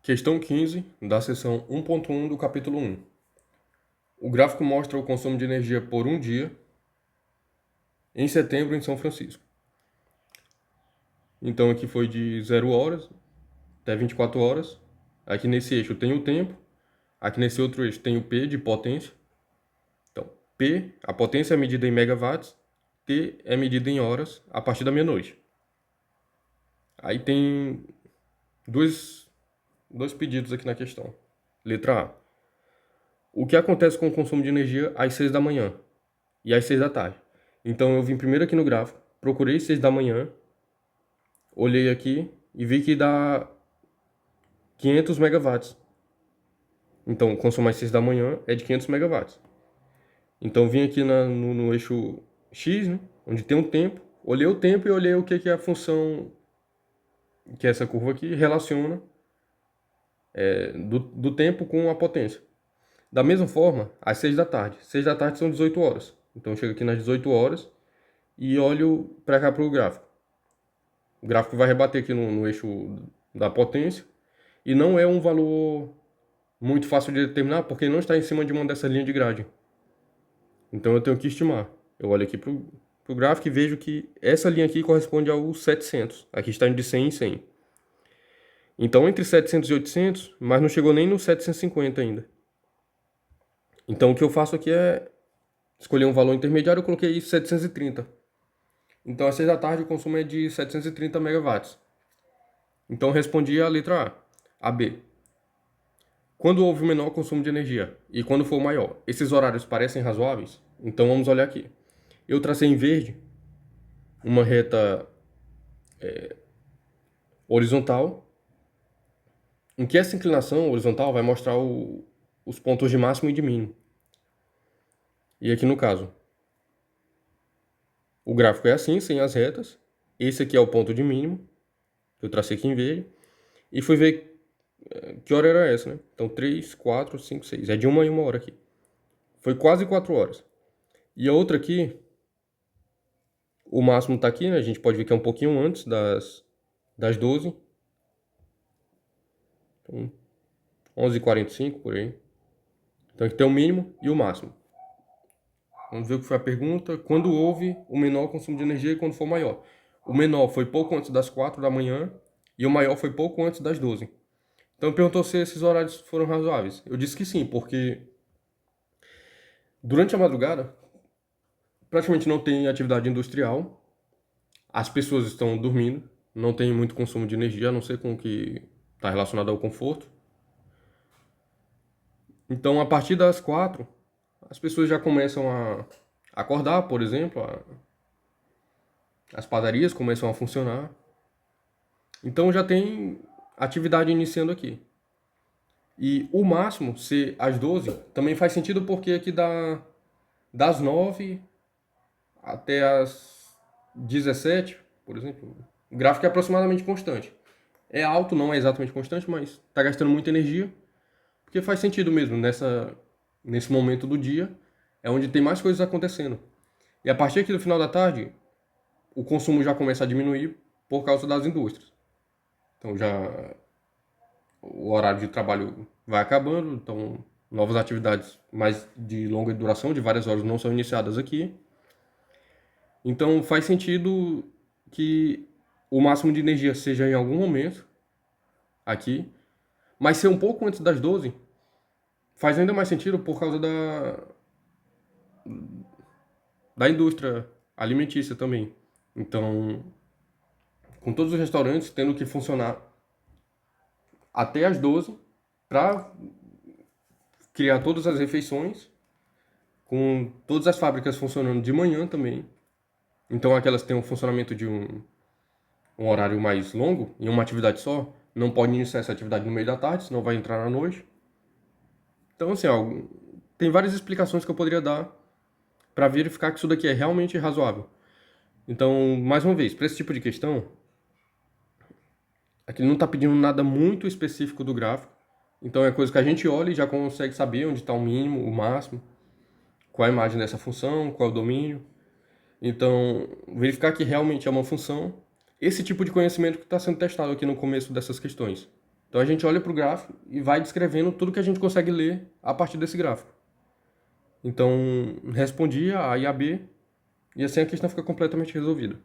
Questão 15, da seção 1.1 do capítulo 1. O gráfico mostra o consumo de energia por um dia em setembro em São Francisco. Então aqui foi de 0 horas até 24 horas. Aqui nesse eixo tem o tempo. Aqui nesse outro eixo tem o P de potência. Então, P, a potência é medida em megawatts. T é medida em horas a partir da meia-noite. Aí tem dois pedidos aqui na questão. Letra A. O que acontece com o consumo de energia às 6 da manhã e às 6 da tarde? Então eu vim primeiro aqui no gráfico, procurei 6 da manhã, olhei aqui e vi que dá 500 megawatts. Então o consumo às 6 da manhã é de 500 megawatts. Então vim aqui no eixo X, né, onde tem um tempo, olhei o tempo e olhei o que é a função que essa curva aqui relaciona do tempo com a potência. Da mesma forma, às 6 da tarde. 6 da tarde são 18 horas. Então eu chego aqui nas 18 horas e olho para cá para o gráfico. O gráfico vai rebater aqui no eixo da potência e não é um valor muito fácil de determinar porque não está em cima de uma dessas linhas de grade. Então eu tenho que estimar. Eu olho aqui para o gráfico e vejo que essa linha aqui corresponde ao 700. Aqui está indo de 100 em 100. Então entre 700 e 800, mas não chegou nem no 750 ainda. Então o que eu faço aqui é escolher um valor intermediário, eu coloquei 730. Então às 6 da tarde o consumo é de 730 megawatts. Então eu respondi a letra A. A B. Quando houve o menor consumo de energia e quando for o maior, esses horários parecem razoáveis? Então vamos olhar aqui. Eu tracei em verde uma reta horizontal, em que essa inclinação horizontal vai mostrar os pontos de máximo e de mínimo. E aqui no caso, o gráfico é assim, sem as retas. Esse aqui é o ponto de mínimo, que eu tracei aqui em verde. E fui ver que hora era essa, né? Então 3, 4, 5, 6. É de uma em uma hora aqui. Foi quase 4 horas. E a outra aqui, o máximo tá aqui, né? A gente pode ver que é um pouquinho antes das 12. Então, 11h45, por aí. Então aqui tem o mínimo e o máximo. Vamos ver o que foi a pergunta. Quando houve o menor consumo de energia e quando for maior? O menor foi pouco antes das 4 da manhã e o maior foi pouco antes das 12. Então perguntou se esses horários foram razoáveis. Eu disse que sim, porque durante a madrugada praticamente não tem atividade industrial, as pessoas estão dormindo, não tem muito consumo de energia, a não ser com o que está relacionado ao conforto. Então a partir das 4, as pessoas já começam a acordar, por exemplo, as padarias começam a funcionar. Então já tem atividade iniciando aqui. E o máximo ser às 12 também faz sentido porque aqui das 9 até as 17, por exemplo, o gráfico é aproximadamente constante. É alto, não é exatamente constante, mas está gastando muita energia, porque faz sentido mesmo nesse momento do dia, é onde tem mais coisas acontecendo. E a partir aqui do final da tarde, o consumo já começa a diminuir por causa das indústrias. Então já o horário de trabalho vai acabando, então novas atividades mais de longa duração, de várias horas, não são iniciadas aqui. Então faz sentido que o máximo de energia seja em algum momento aqui, mas ser um pouco antes das 12 faz ainda mais sentido por causa da indústria alimentícia também. Então, com todos os restaurantes tendo que funcionar até as 12 para criar todas as refeições, com todas as fábricas funcionando de manhã também. Então aquelas que têm um funcionamento de um horário mais longo, em uma atividade só, não pode iniciar essa atividade no meio da tarde, senão vai entrar na noite. Então, assim, tem várias explicações que eu poderia dar para verificar que isso daqui é realmente razoável. Então, mais uma vez, para esse tipo de questão, aqui não está pedindo nada muito específico do gráfico. Então é coisa que a gente olha e já consegue saber onde está o mínimo, o máximo, qual a imagem dessa função, qual é o domínio. Então, verificar que realmente é uma função, esse tipo de conhecimento que está sendo testado aqui no começo dessas questões. Então a gente olha para o gráfico e vai descrevendo tudo que a gente consegue ler a partir desse gráfico. Então respondi a A e a B, e assim a questão fica completamente resolvida.